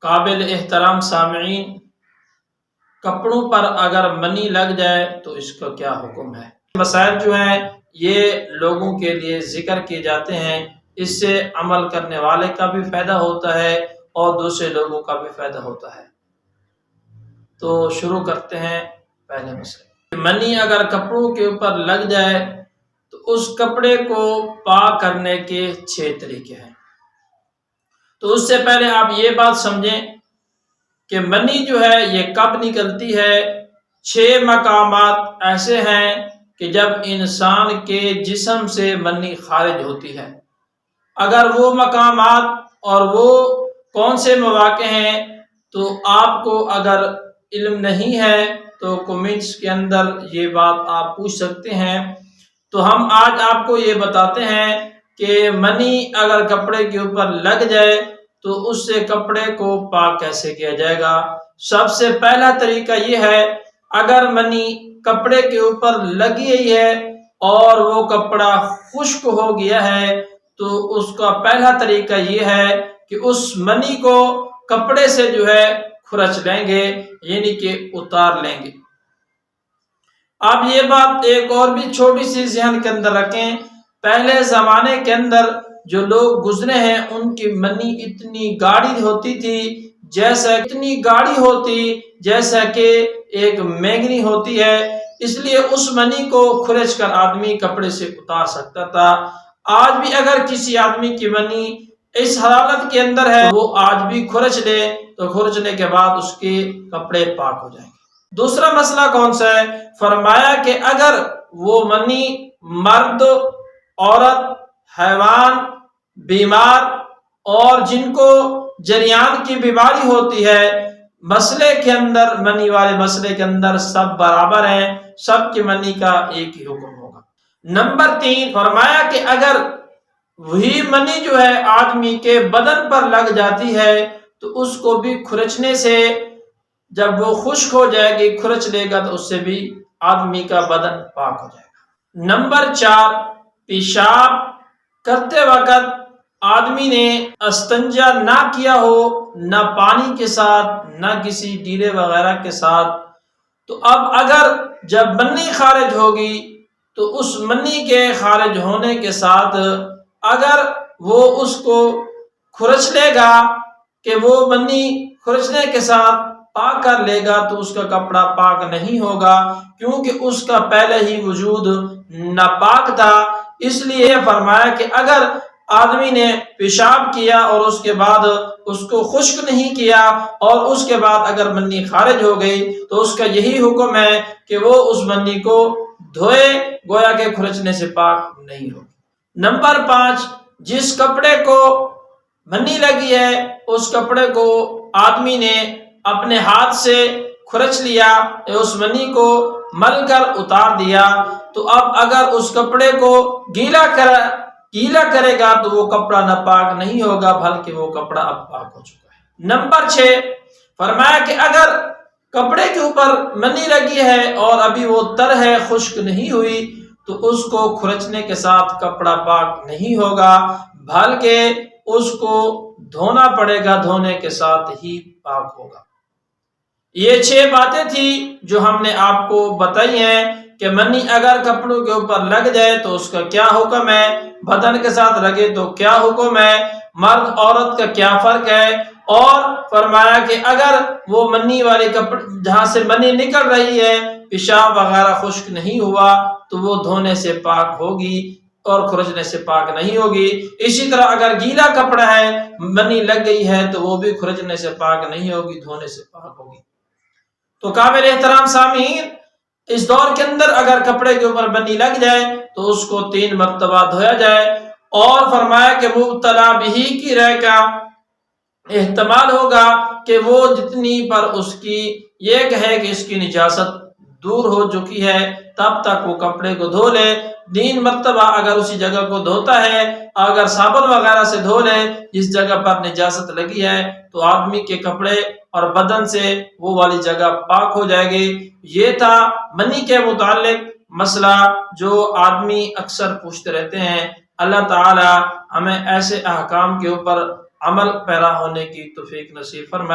قابل احترام سامعین، کپڑوں پر اگر منی لگ جائے تو اس کا کیا حکم ہے؟ مسائل جو ہیں یہ لوگوں کے لیے ذکر کیے جاتے ہیں، اس سے عمل کرنے والے کا بھی فائدہ ہوتا ہے اور دوسرے لوگوں کا بھی فائدہ ہوتا ہے۔ تو شروع کرتے ہیں پہلے مسئلے۔ منی اگر کپڑوں کے اوپر لگ جائے تو اس کپڑے کو پاک کرنے کے 6 طریقے ہیں۔ تو اس سے پہلے آپ یہ بات سمجھیں کہ منی جو ہے یہ کب نکلتی ہے۔ 6 مقامات ایسے ہیں کہ جب انسان کے جسم سے منی خارج ہوتی ہے۔ اگر وہ مقامات اور وہ کون سے مواقع ہیں تو آپ کو اگر علم نہیں ہے تو کمنٹس کے اندر یہ بات آپ پوچھ سکتے ہیں۔ تو ہم آج آپ کو یہ بتاتے ہیں کہ منی اگر کپڑے کے اوپر لگ جائے تو اس سے کپڑے کو پاک کیسے کیا جائے گا۔ سب سے پہلا طریقہ یہ ہے، اگر منی کپڑے کے اوپر لگی ہوئی ہے اور وہ کپڑا خشک ہو گیا ہے تو اس کا پہلا طریقہ یہ ہے کہ اس منی کو کپڑے سے جو ہے کھرچ لیں گے، یعنی کہ اتار لیں گے۔ اب یہ بات ایک اور بھی چھوٹی سی ذہن کے اندر رکھیں، پہلے زمانے کے اندر جو لوگ گزرے ہیں ان کی منی اتنی گاڑی ہوتی تھی جیسا کہ ایک مینگنی ہوتی ہے، اس لیے اس منی کو کھرچ کر آدمی کپڑے سے اتار سکتا تھا۔ آج بھی اگر کسی آدمی کی منی اس حالت کے اندر ہے وہ آج بھی کھرچ لے تو کھرچنے کے بعد اس کے کپڑے پاک ہو جائیں گے۔ دوسرا مسئلہ کون سا ہے؟ فرمایا کہ اگر وہ منی مرد، عورت، حیوان، بیمار اور جن کو جریان کی بیماری ہوتی ہے، مسئلے کے اندر منی والے مسئلے کے اندر سب برابر ہیں، سب کی منی کا ایک ہی حکم ہوگا۔ نمبر 3 فرمایا کہ اگر وہی منی جو ہے آدمی کے بدن پر لگ جاتی ہے تو اس کو بھی کھرچنے سے، جب وہ خشک ہو جائے گی کھرچ لے گا تو اس سے بھی آدمی کا بدن پاک ہو جائے گا۔ نمبر 4 پیشاب کرتے وقت آدمی نے استنجا نہ کیا ہو، نہ پانی کے ساتھ نہ کسی ڈیلے وغیرہ کے ساتھ، تو اب اگر جب منی خارج ہوگی تو اس منی کے خارج ہونے کے ساتھ اگر وہ اس کو کھرچ لے گا کہ وہ منی کھرچنے کے ساتھ پاک کر لے گا تو اس کا کپڑا پاک نہیں ہوگا، کیونکہ اس کا پہلے ہی وجود ناپاک تھا۔ اس لیے فرمایا کہ اگر آدمی نے پیشاب کیا اور اس کے بعد اس کو خشک نہیں کیا اور اس کے بعد اگر منی خارج ہو گئی تو اس کا یہی حکم ہے کہ وہ اس منی کو دھوئے، گویا کہ کھرچنے سے پاک نہیں ہوگی۔ نمبر 5 جس کپڑے کو منی لگی ہے اس کپڑے کو آدمی نے اپنے ہاتھ سے کھرچ لیا، اس منی کو مل کر اتار دیا، تو اب اگر اس کپڑے کو گیلا کرے گا تو وہ کپڑا ناپاک نہیں ہوگا بلکہ وہ کپڑا اب پاک ہو چکا ہے۔ نمبر 6 فرمایا کہ اگر کپڑے کے اوپر منی لگی ہے اور ابھی وہ تر ہے، خشک نہیں ہوئی، تو اس کو کھرچنے کے ساتھ کپڑا پاک نہیں ہوگا بلکہ اس کو دھونا پڑے گا، دھونے کے ساتھ ہی پاک ہوگا۔ یہ 6 باتیں تھی جو ہم نے آپ کو بتائی ہیں کہ منی اگر کپڑوں کے اوپر لگ جائے تو اس کا کیا حکم ہے، بدن کے ساتھ لگے تو کیا حکم ہے، مرد عورت کا کیا فرق ہے، اور فرمایا کہ اگر وہ منی والے کپڑے جہاں سے منی نکل رہی ہے پیشاب وغیرہ خشک نہیں ہوا تو وہ دھونے سے پاک ہوگی اور کھرچنے سے پاک نہیں ہوگی۔ اسی طرح اگر گیلا کپڑا ہے، منی لگ گئی ہے تو وہ بھی کھرچنے سے پاک نہیں ہوگی، دھونے سے پاک ہوگی۔ تو قابل احترام سامعین، اس دور کے اندر اگر کپڑے کے اوپر منی لگ جائے تو اس کو 3 مرتبہ دھویا جائے، اور فرمایا کہ مبتلا بھی کی رہ کا احتمال ہوگا کہ وہ جتنی پر اس کی یہ کہے کہ اس کی نجاست دور ہو چکی ہے تب تک وہ کپڑے کو دھو لے۔ 3 مرتبہ اگر اسی جگہ کو دھوتا ہے، اگر صابن وغیرہ سے دھو لے جس جگہ پر نجاست لگی ہے تو آدمی کے کپڑے اور بدن سے وہ والی جگہ پاک ہو جائے گی۔ یہ تھا منی کے متعلق مسئلہ جو آدمی اکثر پوچھتے رہتے ہیں۔ اللہ تعالی ہمیں ایسے احکام کے اوپر عمل پیرا ہونے کی توفیق نصیب فرمائے۔